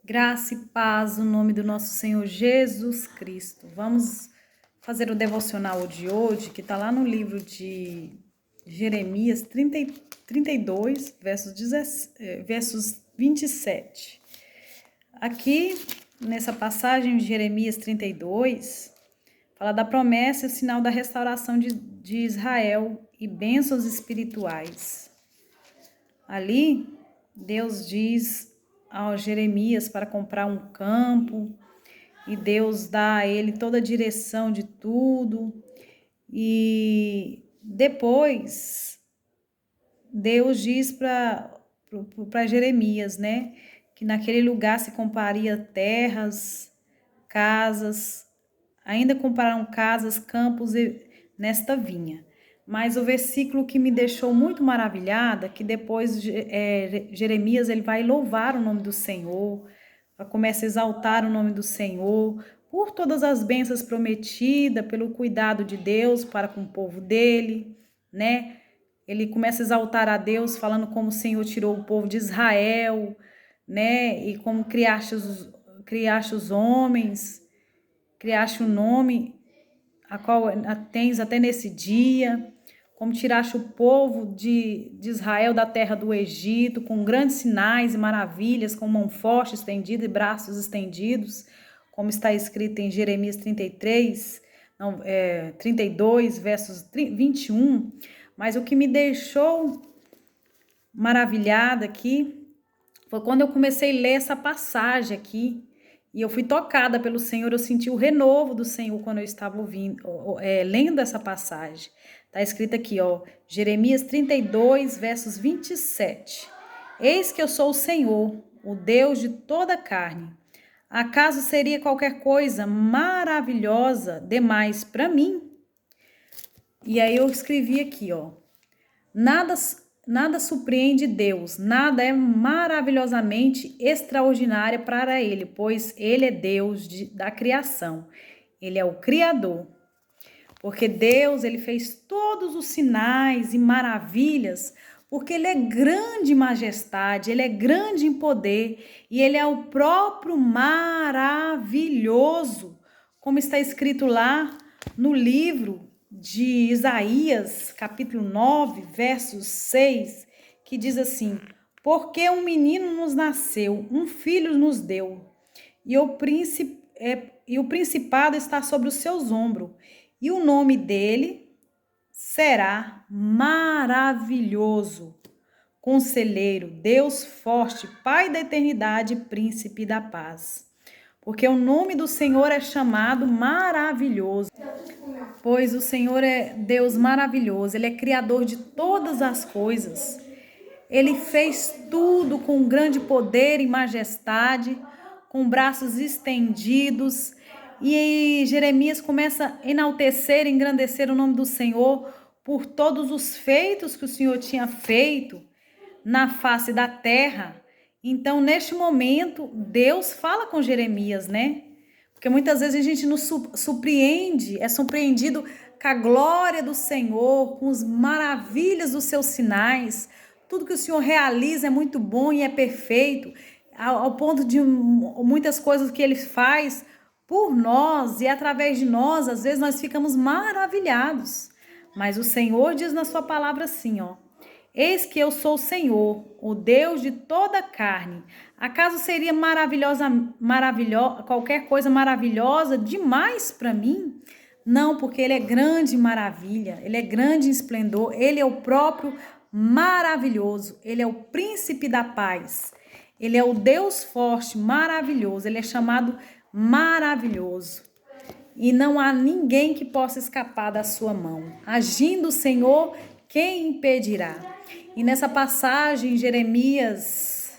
Graça e paz no nome do nosso Senhor Jesus Cristo. Vamos fazer o devocional de hoje, que está lá no livro de Jeremias 32, versos 27. Aqui, nessa passagem de Jeremias 32, fala da promessa e o sinal da restauração de Israel e bênçãos espirituais. Ali, Deus diz ao Jeremias para comprar um campo, e Deus dá a ele toda a direção de tudo. E depois Deus diz para Jeremias, né, que naquele lugar se compraria terras, casas, ainda compraram casas, campos nesta vinha. Mas o versículo que me deixou muito maravilhada, que depois Jeremias ele vai louvar o nome do Senhor, começa a exaltar o nome do Senhor, por todas as bênçãos prometidas, pelo cuidado de Deus para com o povo dele, né? Ele começa a exaltar a Deus, falando como o Senhor tirou o povo de Israel, né? E como criaste os homens, criaste um nome a qual tens até nesse dia, como tiraste o povo de Israel da terra do Egito, com grandes sinais e maravilhas, com mão forte estendida e braços estendidos, como está escrito em Jeremias 32, versos 21. Mas o que me deixou maravilhada aqui foi quando eu comecei a ler essa passagem aqui, e eu fui tocada pelo Senhor, eu senti o renovo do Senhor quando eu estava lendo essa passagem. Está escrito aqui, Jeremias 32, versos 27. Eis que eu sou o Senhor, o Deus de toda a carne. Acaso seria qualquer coisa maravilhosa demais para mim? E aí eu escrevi aqui, Nada surpreende Deus, nada é maravilhosamente extraordinário para Ele, pois Ele é Deus da criação, Ele é o Criador. Porque Deus, Ele fez todos os sinais e maravilhas, porque Ele é grande em majestade, Ele é grande em poder, e Ele é o próprio maravilhoso, como está escrito lá no livro de Isaías, capítulo 9, versos 6, que diz assim: porque um menino nos nasceu, um filho nos deu, e o principado está sobre os seus ombros, e o nome dele será maravilhoso, conselheiro, Deus forte, Pai da eternidade, príncipe da paz. Porque o nome do Senhor é chamado maravilhoso, pois o Senhor é Deus maravilhoso, Ele é criador de todas as coisas. Ele fez tudo com grande poder e majestade, com braços estendidos. E Jeremias começa a enaltecer, engrandecer o nome do Senhor por todos os feitos que o Senhor tinha feito na face da terra. Então, neste momento, Deus fala com Jeremias, né? Porque muitas vezes a gente nos é surpreendido com a glória do Senhor, com as maravilhas dos seus sinais. Tudo que o Senhor realiza é muito bom e é perfeito, ao ponto de muitas coisas que Ele faz por nós e através de nós, às vezes nós ficamos maravilhados. Mas o Senhor diz na sua palavra assim, eis que eu sou o Senhor, o Deus de toda a carne. Acaso seria qualquer coisa maravilhosa demais para mim? Não, porque Ele é grande em maravilha, Ele é grande em esplendor, Ele é o próprio maravilhoso, Ele é o príncipe da paz, Ele é o Deus forte, maravilhoso, Ele é chamado maravilhoso. E não há ninguém que possa escapar da sua mão. Agindo o Senhor, quem impedirá? E nessa passagem, Jeremias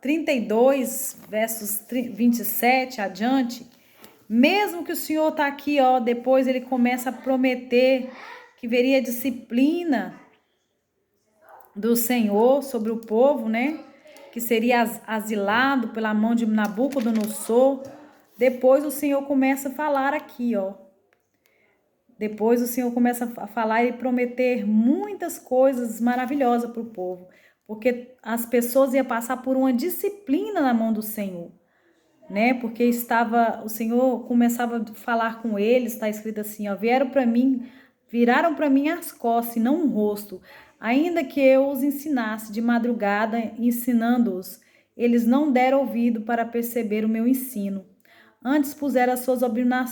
32, versos 27 adiante, mesmo que o Senhor está aqui, depois ele começa a prometer que veria disciplina do Senhor sobre o povo, né? Que seria asilado pela mão de Nabucodonosor. Depois o Senhor começa a falar aqui, Depois o Senhor começa a falar e prometer muitas coisas maravilhosas para o povo. porque as pessoas iam passar por uma disciplina na mão do Senhor, né? Porque o Senhor começava a falar com eles, está escrito assim, ó, viraram para mim as costas e não o rosto, ainda que eu os ensinasse de madrugada, ensinando-os, eles não deram ouvido para perceber o meu ensino. Antes puseram as suas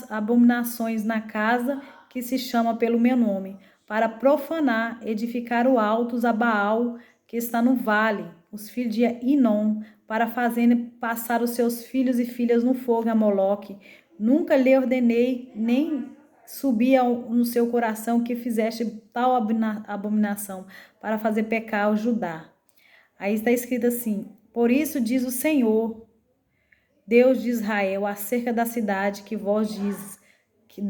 abominações na casa que se chama pelo meu nome, para profanar, edificar o altos a Baal, que está no vale, os filhos de Inom, para fazerem passar os seus filhos e filhas no fogo a Moloque. Nunca lhe ordenei, nem subia no seu coração que fizeste tal abominação, para fazer pecar o Judá. Aí está escrito assim, por isso diz o Senhor, Deus de Israel, acerca da cidade que vós dizes, que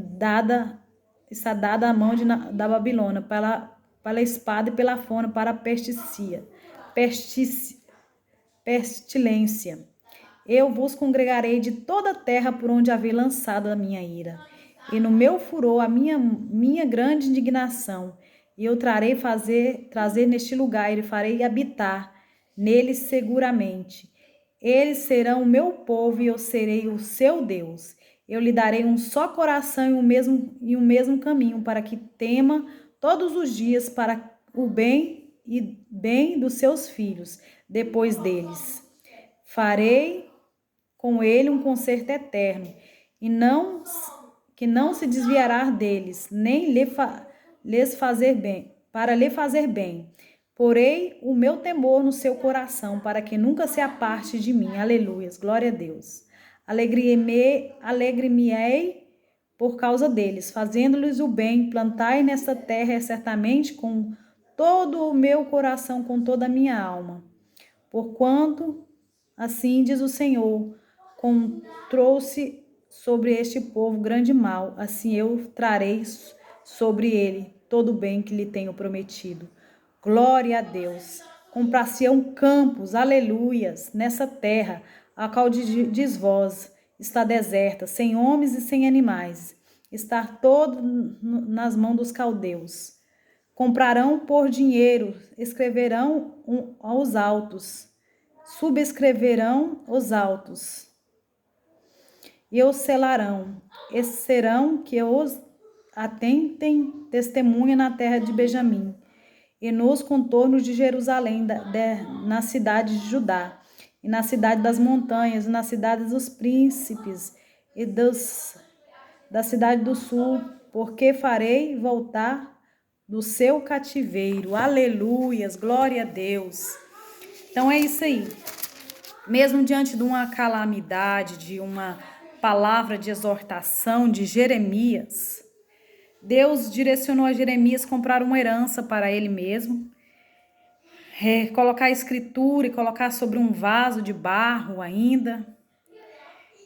está dada à mão da Babilônia, pela espada e pela fome, para a pestilência. Eu vos congregarei de toda a terra por onde haver lançado a minha ira, e no meu furor a minha grande indignação, e eu trazer neste lugar, e farei habitar nele seguramente. Eles serão o meu povo e eu serei o seu Deus. Eu lhe darei um só coração e o mesmo caminho, para que tema todos os dias para o bem e bem dos seus filhos, depois deles. Farei com ele um concerto eterno, que não se desviará deles, nem lhes fazer bem, para lhe fazer bem. Porei o meu temor no seu coração, para que nunca se aparte de mim. Aleluias, glória a Deus. Alegre-me-ei por causa deles, fazendo-lhes o bem. Plantai nesta terra certamente com todo o meu coração, com toda a minha alma. Porquanto, assim diz o Senhor, trouxe sobre este povo grande mal, assim eu trarei sobre ele todo o bem que lhe tenho prometido. Glória a Deus. Comprar-se-ão campos, aleluias, nessa terra, a qual diz vós, está deserta, sem homens e sem animais, está todo nas mãos dos caldeus. Comprarão por dinheiro, escreverão aos altos, subescreverão os altos, e os selarão, e serão que os atentem testemunha na terra de Benjamim, e nos contornos de Jerusalém, na cidade de Judá, e na cidade das montanhas, e na cidade dos príncipes, e da cidade do sul, porque farei voltar do seu cativeiro. Aleluias, glória a Deus. Então é isso aí. Mesmo diante de uma calamidade, de uma palavra de exortação de Jeremias, Deus direcionou a Jeremias comprar uma herança para ele mesmo, colocar a escritura e colocar sobre um vaso de barro ainda.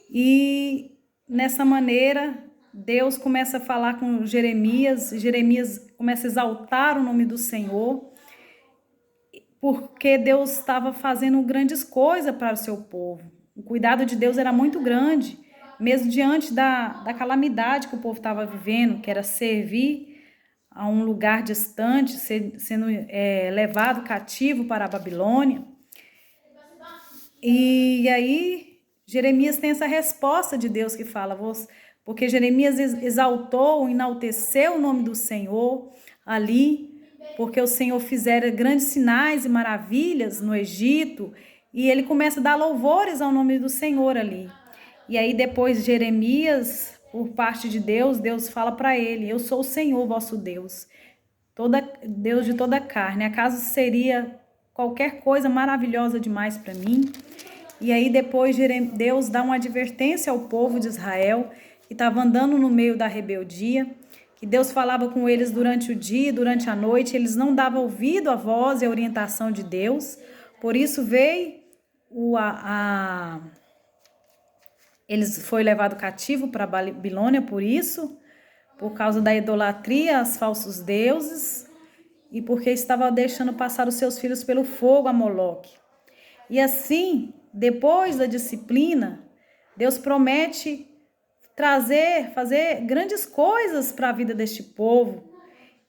E nessa maneira, Deus começa a falar com Jeremias começa a exaltar o nome do Senhor, porque Deus estava fazendo grandes coisas para o seu povo. O cuidado de Deus era muito grande, mesmo diante da calamidade que o povo estava vivendo, que era servir a um lugar distante, sendo levado cativo para a Babilônia. E aí Jeremias tem essa resposta de Deus que fala, porque Jeremias exaltou, enalteceu o nome do Senhor ali, porque o Senhor fizera grandes sinais e maravilhas no Egito, e ele começa a dar louvores ao nome do Senhor ali. E aí depois Jeremias, por parte de Deus, Deus fala para ele, eu sou o Senhor vosso Deus, Deus de toda carne, acaso seria qualquer coisa maravilhosa demais para mim? E aí depois Deus dá uma advertência ao povo de Israel, que estava andando no meio da rebeldia, que Deus falava com eles durante o dia, durante a noite, eles não davam ouvido à voz e à orientação de Deus, por isso veio eles foi levado cativo para a Babilônia, por causa da idolatria aos falsos deuses, e porque estava deixando passar os seus filhos pelo fogo a Moloque. E assim, depois da disciplina, Deus promete fazer grandes coisas para a vida deste povo.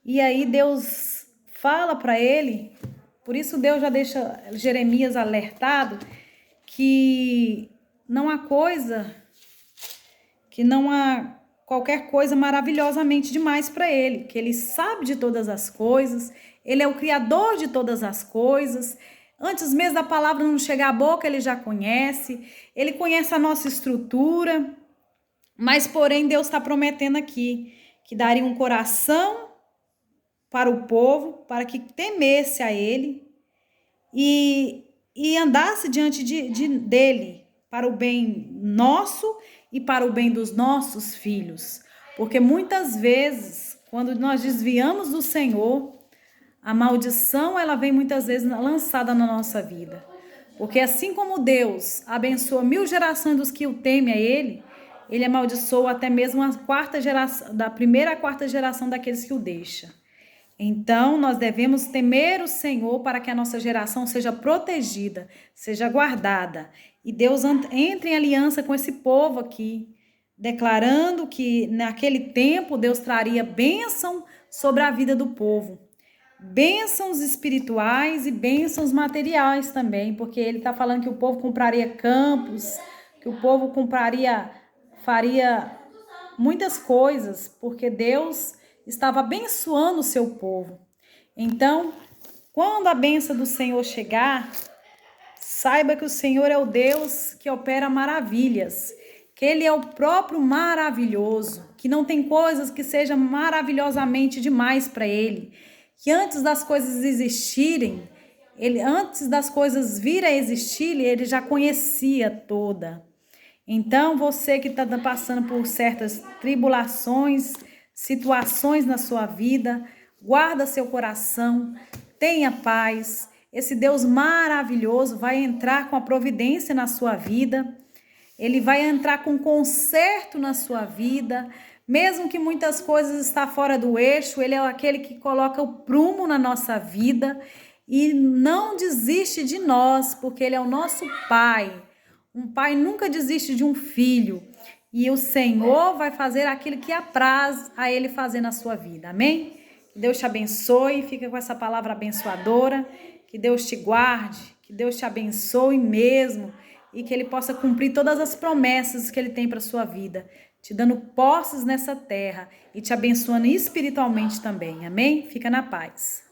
E aí Deus fala para ele Por isso Deus já deixa Jeremias alertado que não há qualquer coisa maravilhosamente demais para ele, que ele sabe de todas as coisas, ele é o criador de todas as coisas. Antes mesmo da palavra não chegar à boca, ele já conhece, ele conhece a nossa estrutura, mas porém Deus está prometendo aqui que daria um coração para o povo, para que temesse a ele e andasse diante dele, para o bem nosso e para o bem dos nossos filhos. Porque muitas vezes, quando nós desviamos do Senhor, a maldição, ela vem muitas vezes lançada na nossa vida. Porque assim como Deus abençoa 1000 gerações dos que o temem a ele, ele amaldiçoa até mesmo a quarta geração, da primeira à quarta geração daqueles que o deixam. Então, nós devemos temer o Senhor para que a nossa geração seja protegida, seja guardada. E Deus entre em aliança com esse povo aqui, declarando que naquele tempo Deus traria bênção sobre a vida do povo. Bênçãos espirituais e bênçãos materiais também, porque ele está falando que o povo compraria campos, que o povo faria muitas coisas, porque Deus estava abençoando o seu povo. Então, quando a bênção do Senhor chegar, saiba que o Senhor é o Deus que opera maravilhas, que Ele é o próprio maravilhoso, que não tem coisas que sejam maravilhosamente demais para Ele, que antes das coisas existirem, antes das coisas vir a existir, Ele já conhecia toda. Então, você que está passando por certas tribulações, situações na sua vida, guarda seu coração, tenha paz. Esse Deus maravilhoso vai entrar com a providência na sua vida, ele vai entrar com conserto na sua vida, mesmo que muitas coisas estão fora do eixo, ele é aquele que coloca o prumo na nossa vida e não desiste de nós, porque ele é o nosso Pai. Um pai nunca desiste de um filho. E o Senhor vai fazer aquilo que apraz a Ele fazer na sua vida. Amém? Que Deus te abençoe. Fica com essa palavra abençoadora. Que Deus te guarde. Que Deus te abençoe mesmo. E que Ele possa cumprir todas as promessas que Ele tem para a sua vida. Te dando posses nessa terra. E te abençoando espiritualmente também. Amém? Fica na paz.